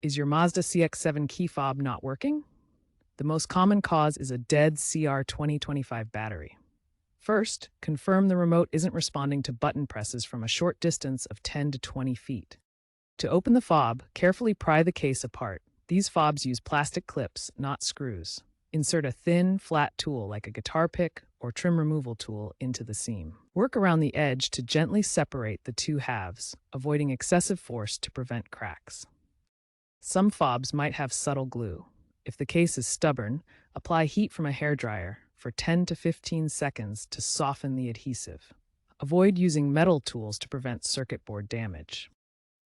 Is your Mazda CX-7 key fob not working? The most common cause is a dead CR2025 battery. First, confirm the remote isn't responding to button presses from a short distance of 10 to 20 feet. To open the fob, carefully pry the case apart. These fobs use plastic clips, not screws. Insert a thin, flat tool like a guitar pick or trim removal tool into the seam. Work around the edge to gently separate the two halves, avoiding excessive force to prevent cracks. Some fobs might have subtle glue. If the case is stubborn, apply heat from a hairdryer for 10 to 15 seconds to soften the adhesive. Avoid using metal tools to prevent circuit board damage.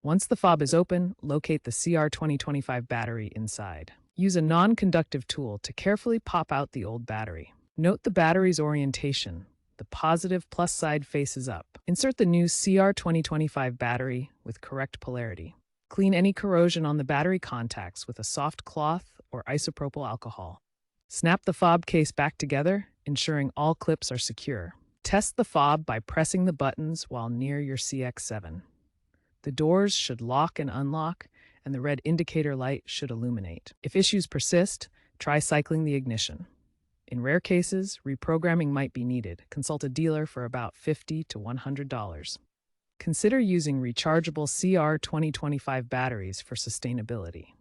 Once the fob is open, locate the CR2025 battery inside. Use a non-conductive tool to carefully pop out the old battery. Note the battery's orientation. The positive plus side faces up. Insert the new CR2025 battery with correct polarity. Clean any corrosion on the battery contacts with a soft cloth or isopropyl alcohol. Snap the fob case back together, ensuring all clips are secure. Test the fob by pressing the buttons while near your CX-7. The doors should lock and unlock, and the red indicator light should illuminate. If issues persist, try cycling the ignition. In rare cases, reprogramming might be needed. Consult a dealer for about $50 to $100. Consider using rechargeable CR2025 batteries for sustainability.